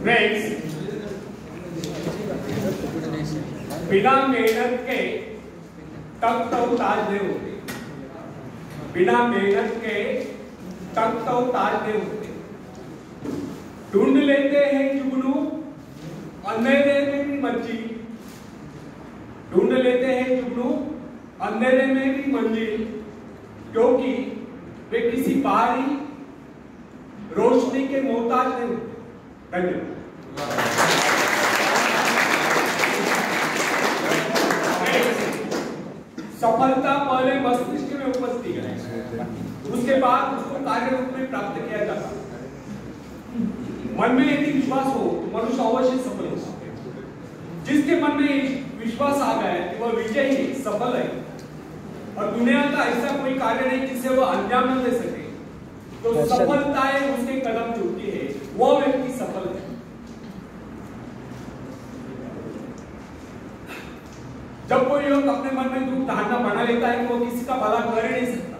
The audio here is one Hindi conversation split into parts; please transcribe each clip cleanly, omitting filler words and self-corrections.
फ्रेंड्स, बिना मेहनत के तक तो ताज नहीं होते, बिना मेहनत के तक तो ताज नहीं होते। ढूंढ लेते हैं जुगनू अंधेरे में भी मंजिल, ढूंढ लेते हैं जुगनू अंधेरे में भी मंजिल, क्योंकि वे किसी बाहरी रोशनी के मोहताज नहीं होते। धन्यवाद। सफलता पहले मस्तिष्क में उपस्थित है, उसके बाद उसको कार्य रूप में प्राप्त किया जाता है। मन में यदि विश्वास हो तो मनुष्य अवश्य सफल होगा। जिसके मन में विश्वास आ गया है कि वह विजयी है, सफल है और दुनिया का ऐसा कोई कार्य नहीं जिससे वह अंजाम न दे सके, तो सफलताएं उसके कदम चुनती है, वो व्यक्ति सफल है। जब कोई लोग अपने मन में दुख धारणा बना लेता है कि वो किसी का भला कर ही नहीं सकता,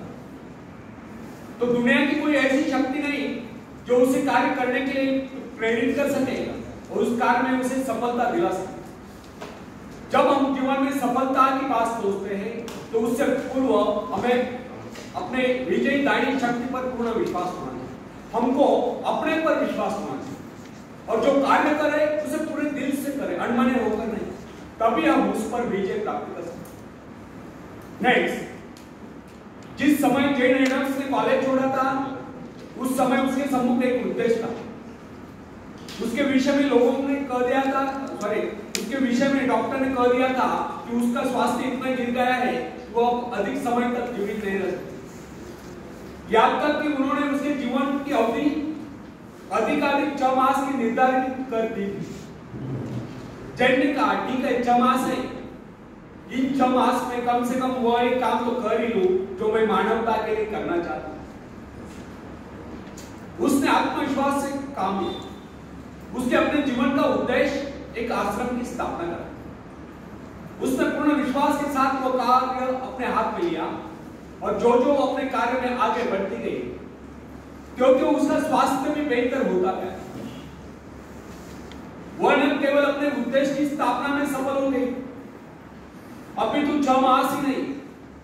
तो दुनिया की कोई ऐसी शक्ति नहीं जो उसे कार्य करने के लिए प्रेरित कर सकेगा और उस कार्य में उसे सफलता दिला सके। जब हम जीवन में सफलता की बात सोचते हैं तो उससे पूर्व हमें अपने विजयी दायित्व शक्ति पर पूर्ण विश्वास होना चाहिए। हमको अपने पर विश्वास होना चाहिए और जो कार्य करे उसे पूरे दिल से करे, अनमने होकर नहीं, तभी हम उस पर विजय प्राप्त कर सकते। नेक्स्ट, जिस समय जेन एडम्स ने कॉलेज छोड़ा था उस समय उसके सम्मुख एक उद्देश्य था। उसके विषय में लोगों ने कह दिया था, उसके विषय में डॉक्टर ने कह दिया था कि उसका स्वास्थ्य इतना गिर गया है वो अब अधिक समय तक जीवित नहीं रह सकते। याद तक कि उन्होंने उसके जीवन की अवधि अधिकाधिक 6 मास की निर्धारित कर दी थी। जैन ने कहा ठीक है 6 मास है, इन 6 मास में कम से कम वो एक काम तो कर ही लूं जो मैं मानवता के लिए करना चाहता हूं। उसने आत्मविश्वास से काम लिया। उसके अपने जीवन का उद्देश्य एक आश्रम की स्थापना करना। उसने पूर्ण विश्वास के साथ वो कार्य अपने हाथ में लिया और जो जो अपने कार्य में आगे बढ़ती गई, क्योंकि उसका स्वास्थ्य भी बेहतर होता गया। वह न केवल अपने उद्देश्य की स्थापना में सफल हो गई, अभी तो 6 मास ही नहीं,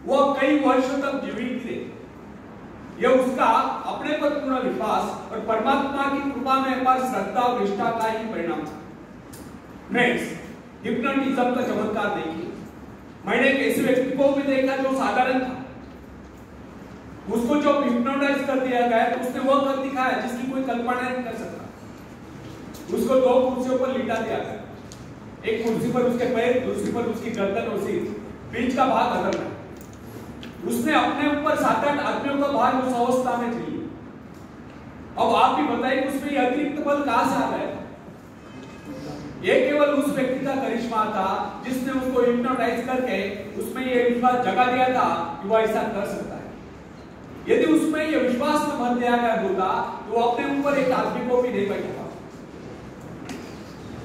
वह कई वर्षों तक जीवित थे। यह उसका अपने पर पूर्ण विश्वास और परमात्मा की कृपा में पर श्रद्धा और निष्ठा का ही परिणाम था। नेक्स्ट, हिप्नोटिज्म का चमत्कार देखिए। मैंने एक ऐसे व्यक्ति को भी देखा जो साधारण था, उसको जो हिप्नोटाइज कर दिया गया तो उसने वह कर दिखाया जिसकी कोई कल्पना नहीं कर सकता। उसको 2 कुर्सियों पर लिटा दिया गया, एक कुर्सी पर उसके पैर, दूसरी पर उसकी गर्दन और सिर, बीच का भाग अदर है। उसने अपने ऊपर 7-8 आदमियों का भार उस अवस्था में झेल लिया। अब आप भी बताइए उसमें ये अतिरिक्त बल कहां से आ गया? ये केवल उस व्यक्ति का करिश्मा था जिसने उसको हिप्नोटाइज करके उसमें ये विश्वास जगा दिया था कि वह ऐसा कर सकता है। यदि उसमें ये विश्वास न भर दिया गया होता तो वो अपने ऊपर एक आदमी को भी नहीं बैठा।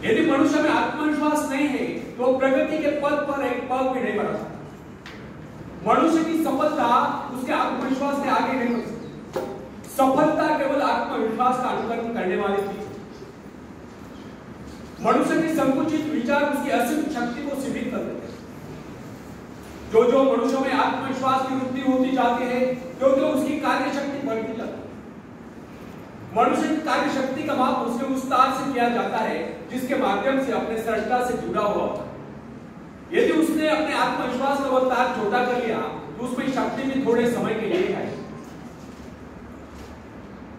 यदि मनुष्य में आत्मविश्वास नहीं है तो प्रगति के पद पर एक पग भी नहीं बढ़ा सकता। मनुष्य की सफलता उसके आत्मविश्वास के आगे नहीं बढ़ सकती। सफलता केवल आत्मविश्वास का अनुकरण करने वाली चीज। मनुष्य के संकुचित विचार उसकी असीम शक्ति को सीमित कर देते हैं। जो जो मनुष्य में आत्मविश्वास की वृद्धि होती जाती है क्योंकि उसकी कार्य शक्ति बढ़ती जाती है। मनुष्य की कार्य शक्ति का माप उसके उस तार से किया जाता है जिसके माध्यम से अपने सृष्टा से जुड़ा हुआ होता है। यदि उसने अपने आत्मविश्वास का वह तार छोटा कर लिया तो उसमें शक्ति भी थोड़े समय के लिए है।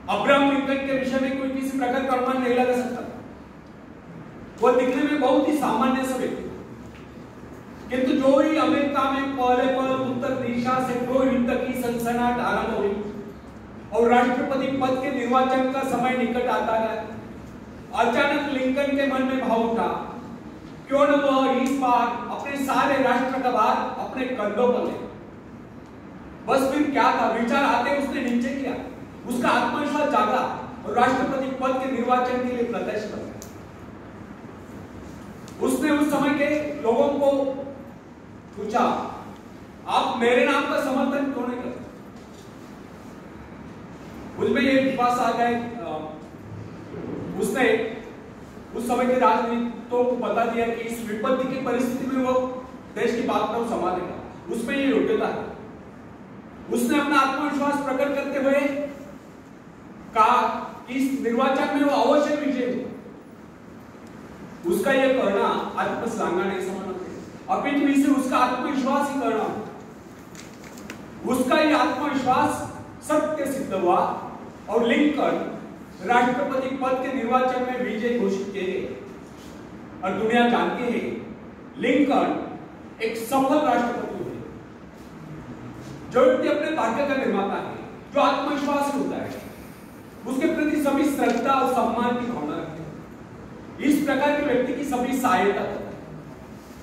अब्राहम लिंकन के विषय में कोई किसी प्रकार का अनुमान नहीं लगा सकता। वह दिखने में बहुत ही सामान्य सा व्यक्ति, किंतु जो ही अमेरिका में पहले पल उत्तर दिशा से कोई युद्ध की सनसनाहट आरंभ हुई और राष्ट्रपति पद के निर्वाचन का समय निकट आता गया, अचानक लिंकन के मन में भाव उठा, क्यों न वह इस बार अपने सारे राष्ट्र का भार अपने कंधों पर ले। बस फिर क्या था, विचार आते उसने नीचे किया, उसका आत्मविश्वास जागा और राष्ट्रपति पद के निर्वाचन के लिए प्रदर्शन कर। उसने उस समय के लोगों को पूछा, आप मेरे नाम का समर्थन क्यों नहीं करते? उसमें ये विश्वास आ गया। उसने उस समय के राजनीतिकों को बता दिया कि इस विपत्ति की परिस्थिति में वो देश की बात को संभालेगा, उसमें ये योग्यता है। उसने अपना आत्मविश्वास प्रकट करते हुए कहा कि इस निर्वाचन में वो अवश्य विजयी होगा। उसका यह कहना आत्मश्लाघा नहीं समझते, अपितु इसे उसका आत्मविश्वास ही कहना। उसका यह आत्मविश्वास सत्य सिद्ध हुआ और लिंकन राष्ट्रपति पद के निर्वाचन में विजयी घोषित किए गए। और दुनिया जानती है लिंकन एक सफल राष्ट्रपति हुए। जो व्यक्ति अपने भाग्य का निर्माता है, जो आत्मविश्वास होता है, उसके प्रति सभी श्रद्धा और सम्मान की भावना रखते हैं। इस प्रकार के व्यक्ति की सभी सहायता करता है,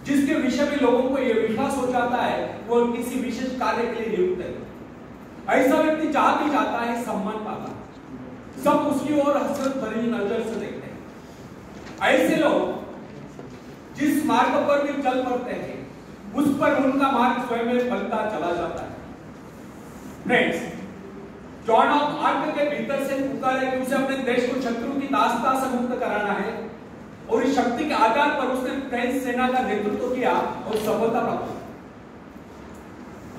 जिसके विषय में लोगों को यह विश्वास हो जाता है वो किसी विशेष कार्य के लिए नियुक्त है। ऐसा व्यक्ति जहां भी जाता है सम्मान पाता है, सब उसकी ओर हसरत भरी नजर से देखते हैं। ऐसे लोग जिस मार्ग पर भी चल पड़ते हैं उस पर उनका मार्ग स्वयं में बनता चला जाता है। फ्रेंड्स, जॉन ऑफ आर्क के भीतर से पुकार है कि उसे अपने देश को शत्रु की दास्ता से मुक्त कराना है और इस शक्ति के आधार पर उसने फ्रेंच सेना का नेतृत्व किया और सफलता प्राप्त की।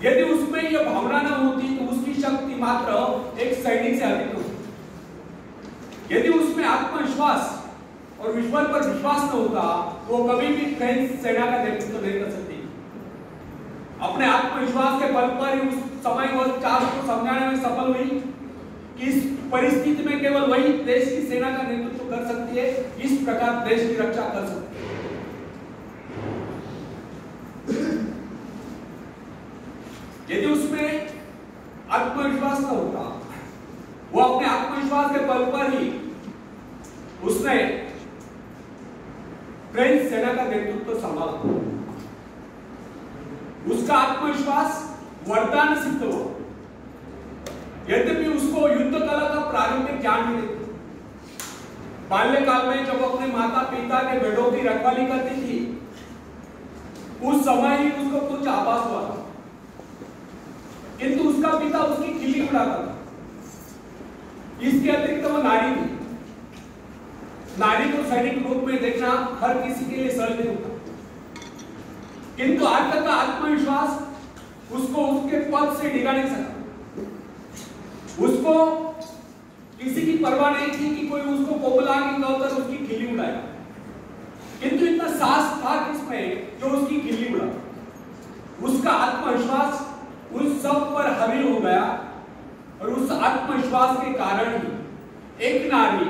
यदि उसमें यह भावना न होती तो उसकी शक्ति मात्र एक सैनिक से अधिक होती। यदि उसमें आत्मविश्वास और ईश्वर पर विश्वास न होता तो वो कभी भी फ्रेंच सेना का नेतृत्व नहीं कर सकती। अपने आत्मविश्वास के बल पर ही उस समय वह चार्ल्स को समझाने में सफल हुई कि इस परिस्थिति में केवल वही देश की सेना का नेतृत्व कर सकती है, इस प्रकार देश की रक्षा कर सकती है। यदि उसमें आत्मविश्वास न होता, वो अपने आत्मविश्वास के बल पर ही उसने फ्रेंच सेना का नेतृत्व संभाला। उसका आत्मविश्वास वरदान सिद्ध हुआ। यद्यपि उसको युद्ध कला का प्रारंभिक ज्ञान नहीं था। बाल्यकाल में जब अपने माता पिता के भेड़ों की रखवाली करती थी, उस समय ही उसको कुछ आभास हुआ था, किंतु उसका पिता उसकी खिल्ली उड़ाता था। इसके अतिरिक्त वो नारी थी। नारी को सैनिक रूप में देखना हर किसी के लिए सहज नहीं होता, किंतु आज तक का आत्मविश्वास उसको उसके पद से डिगा नहीं सका। उसको किसी की परवाह नहीं थी कि कोई उसको कोबलांगी कहकर उसकी खिल्ली उड़ाएगा, किंतु इतना साहस था किसमें जो उसकी खिल्ली उड़ा। उसका आत्मविश्वास उस सब पर हावी हो गया और उस आत्मविश्वास के कारण ही एक नारी,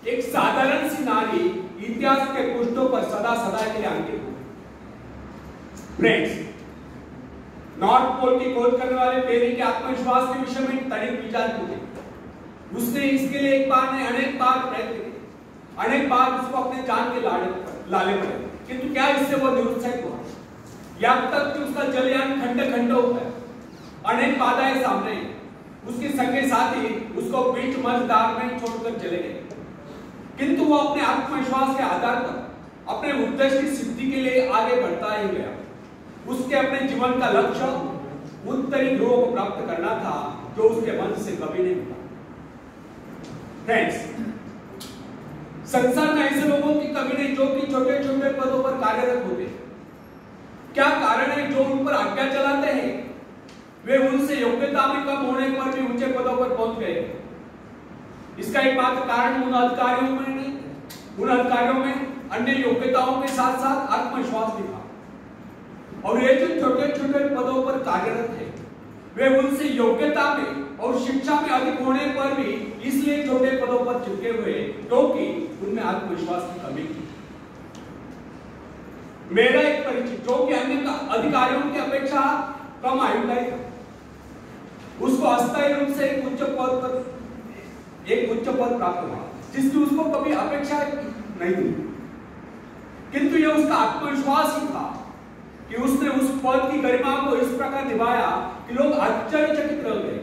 एक साधारण सी नारी इतिहास के पृष्ठों पर सदा सदा के लिए अंकित हो गई। फ्रेंड्स, नॉर्थ पोल की खोज करने वाले पेरी के आत्मविश्वास के विषय में तनिक विचार किए। उसने इसके लिए एक बार नहीं अनेक बार प्रयत्न किए, अनेक बार उसको अपने जान के लाले पड़े, किंतु क्या इससे वो निरुत्साहित हुआ। यहाँ तक कि उसका जलयान खंड खंड हो गया। अनेक बाधाएं सामने, उसके संगे साथी उसको बीच मझधार में छोड़कर चले गए, किंतु वो अपने आत्मविश्वास के आधार पर अपने उद्देश्य की सिद्धि के लिए आगे बढ़ता ही गया। उसके अपने जीवन का लक्ष्य उत्तरी ध्रुव को प्राप्त करना था, जो उसके मन से कभी नहीं हुआ। फ्रेंड्स, संसार में ऐसे लोगों की कमी नहीं जो कि छोटे छोटे पदों पर कार्यरत होते। क्या कारण है जो उन पर आज्ञा चलाते हैं? वे उनसे योग्यता में कम होने पर भी ऊंचे पदों पर पहुंच गए। इसका एक मात्र कारण उन अधिकारियों में नहीं, उन अधिकारियों में अन्य योग्यताओं के साथ साथ आत्मविश्वास भी था। और ये जो छोटे छोटे पदों पर कार्यरत है, वे उनसे योग्यता में और शिक्षा में अधिक होने पर भी इसलिए छोटे पदों पर चिपके हुए क्योंकि उनमें आत्मविश्वास की कमी थी। मेरा एक परिचित जो कि अन्य अधिकारियों की अपेक्षा कम आयु का था, उसको अस्थायी रूप से एक उच्च पद प्राप्त हुआ जिसकी उसको कभी अपेक्षा नहीं हुई, किंतु यह उसका आत्मविश्वास ही था कि उसने उस पद की गरिमा को इस प्रकार निभाया कि लोग आश्चर्यचकित रह गए।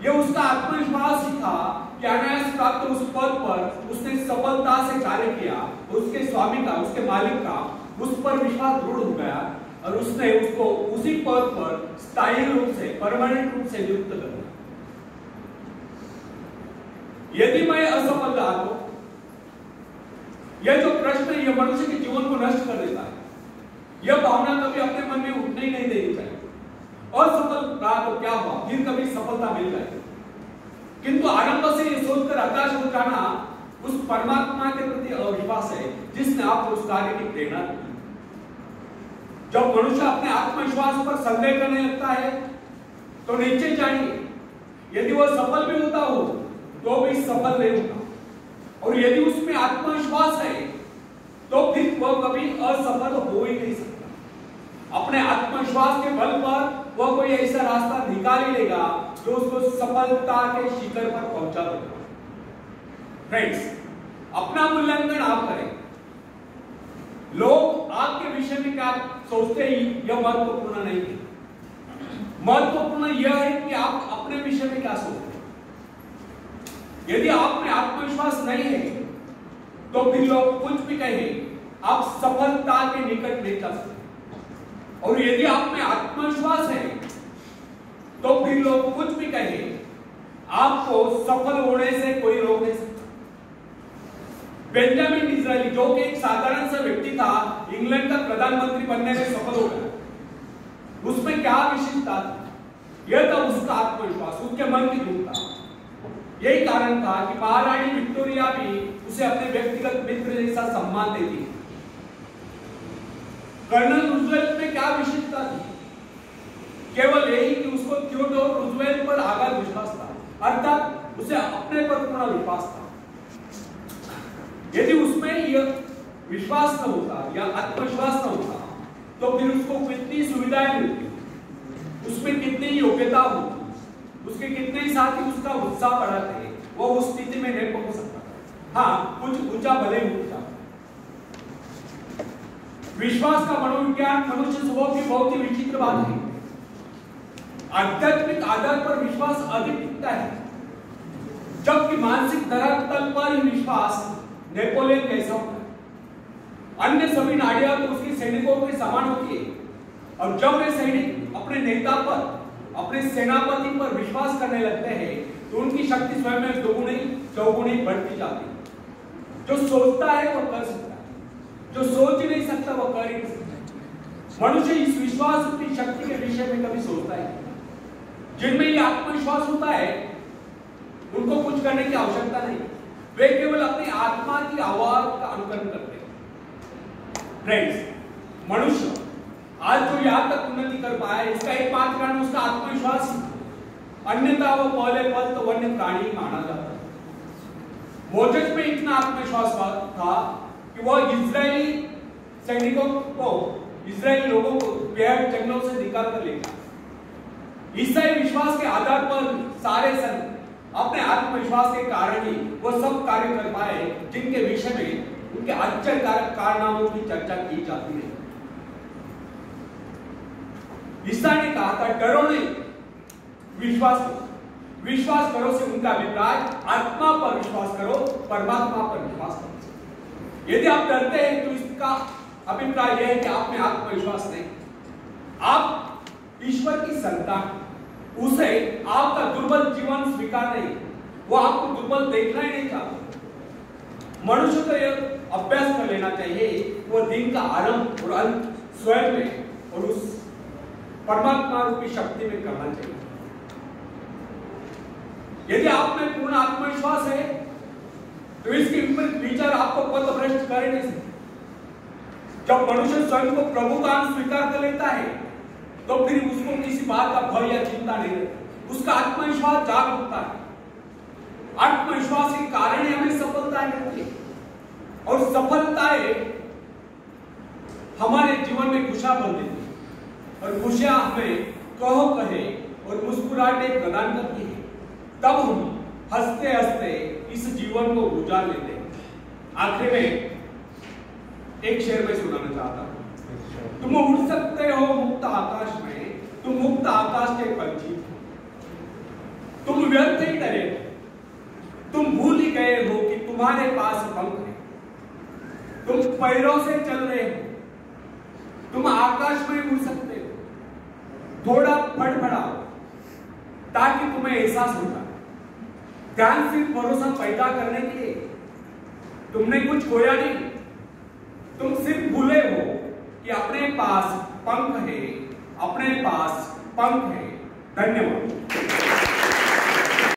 यह उसका आत्मविश्वास ही था कि अनायास प्राप्त उस पद पर उसने सफलता से कार्य किया, उसके स्वामी का, उसके मालिक का उस पर विश्वास दृढ़ हो गया और उसने उसको उसी पद पर स्थायी रूप से, परमानेंट रूप से नियुक्त कर दिया। यदि मैं असफल रहा तो यह जो प्रश्न है, यह मनुष्य के जीवन को नष्ट कर देता है। यह भावना कभी अपने मन में उठने ही नहीं देनी चाहिए। असफल रहा तो क्या हुआ, फिर कभी सफलता मिल जाएगी। किंतु आरंभ से यह सोचकर हताश हो जाना उस परमात्मा के प्रति अविश्वास है जिसने आपको उस कार्य की प्रेरणा दी। जब मनुष्य अपने आत्मविश्वास पर संदेह करने लगता है तो निश्चय जानिए, यदि वह सफल भी होता हो तो भी सफल नहीं होता, और यदि उसमें आत्मविश्वास है तो फिर वह कभी असफल हो ही नहीं सकता। अपने आत्मविश्वास के बल पर वह कोई ऐसा रास्ता निकाल ही लेगा जो उसको सफलता के शिखर पर पहुंचा देगा। फ्रेंड्स, अपना मूल्यांकन आप करें। लोग आपके विषय में क्या सोचते ही यह महत्वपूर्ण नहीं है। महत्वपूर्ण यह है कि आप अपने विषय में क्या सोचते हैं। यदि आप में आत्मविश्वास नहीं है तो फिर लोग कुछ भी कहें, आप सफलता के निकट नहीं जा सकते। और यदि आप में आत्मविश्वास है तो फिर लोग कुछ भी कहें, आपको सफल होने से कोई रोक नहीं सकता। बेंजामिन डिज़रायली, जो कि एक साधारण सा व्यक्ति था, इंग्लैंड का प्रधानमंत्री बनने में सफल हो गया। उसमें क्या विशेषता थी? यह था उसका आत्मविश्वास, उसके मन की धूप था। यही कारण था कि महारानी विक्टोरिया भी उसे अपने व्यक्तिगत मित्र जैसा सम्मान देती। कर्नल रूजवेल्ट में क्या विशेषता थी? केवल यही कि उसको थियोडोर रूजवेल्ट पर आगाध विश्वास था, अर्थात उसे अपने पर पूर्ण विश्वास था। यदि उसमें यह विश्वास न होता या आत्मविश्वास न होता तो फिर उसको कितनी सुविधाएं मिलती, उसमें कितनी योग्यता होती, उसके कितने ही साथी उसका उत्साह बढ़ाते, वो उस स्थिति में नहीं पहुंच सकता। हाँ, कुछ ऊंचा भले ऊंचा। विश्वास का मनोविज्ञान मनुष्य स्वभाव की बहुत ही विचित्र बात है। आध्यात्मिक आधार पर विश्वास अधिक टिकता है, जबकि मानसिक धरातल पर ही विश्वास नेपोलियन जैसा होता है। अन्य सभी नाड़ियां तो उसके सैनिकों के समान होती है, और जब वे सैनिक अपने नेता पर, अपने सेनापति पर विश्वास करने लगते हैं तो उनकी शक्ति स्वयं में दोगुनी चौगुनी बढ़ती जाती है। जो सोचता है वो कर सकता है, जो सोच ही नहीं सकता वो कर ही नहीं सकता। मनुष्य इस विश्वास की शक्ति के विषय में कभी सोचता है। जिनमें ये आत्मविश्वास होता है उनको कुछ करने की आवश्यकता नहीं, वे केवल अपनी आत्मा की आवाज का अनुकरण करते हैं। फ्रेंड्स, मनुष्य आज जो यहाँ तक उन्नति कर पाया है, इसका एकमात्र कारण उसका आत्मविश्वास ही, अन्यथा वो पहले पल तो वन्य प्राणी माना जाता है। मोजेस में इतना आत्मविश्वास था कि वह इजरायली सैनिकों को, इजरायली लोगों को बेहद जंगलों से निकाल कर ले गया। ईसाई विश्वास के आधार पर सारे सन अपने आत्मविश्वास के कारण ही वो सब कार्य कर पाए जिनके विषय में उनके आश्चर्यकारक कारनामों की चर्चा की जाती है। ईसा ने कहा था, डरो नहीं, विश्वास करो। विश्वास करो से उनका अभिप्राय आत्मा पर विश्वास करो, परमात्मा पर विश्वास करो। यदि आप डरते हैं तो इसका अभिप्राय यह है कि आप में आत्मविश्वास नहीं। आप ईश्वर की संतान, उसे आपका दुर्बल जीवन स्वीकार नहीं, वो आपको दुर्बल देखना ही नहीं चाहता। मनुष्य को यह अभ्यास कर लेना चाहिए, वो दिन का आरंभ और अंत स्वयं में और उस परमात्मा रूपी शक्ति में करना चाहिए। यदि आप में पूर्ण आत्मविश्वास है तो इसके विपरीत विचार आपको पथभ्रष्ट कर नहीं सकते। जब मनुष्य स्वयं को प्रभु का अंश स्वीकार कर लेता है तो फिर उसको किसी बात का भय या चिंता नहीं रहती, उसका आत्मविश्वास जाग उठता है। आत्मविश्वास के कारण ही हमें सफलता मिलती है, और सफलताएं हमारे जीवन में खुशियां भर देती है, और खुशियां हमें कहो कहे और मुस्कुराहटे प्रदान करती है। तब हम हंसते हंसते इस जीवन को गुजार लेते हैं। आखिर में एक शेर में सुनाना चाहता हूं। तुम उड़ सकते हो मुक्त आकाश में, तुम मुक्त आकाश के पंछी, तुम व्यर्थ ही डरे, तुम भूल ही गए हो कि तुम्हारे पास पंख है, तुम पैरों से चल रहे हो, तुम आकाश में उड़ सकते हो। थोड़ा फड़फड़ाओ ताकि तुम्हें एहसास होगा। ध्यान से भरोसा पैदा करने के लिए तुमने कुछ खोया नहीं, पास पंख है, अपने पास पंख है। धन्यवाद।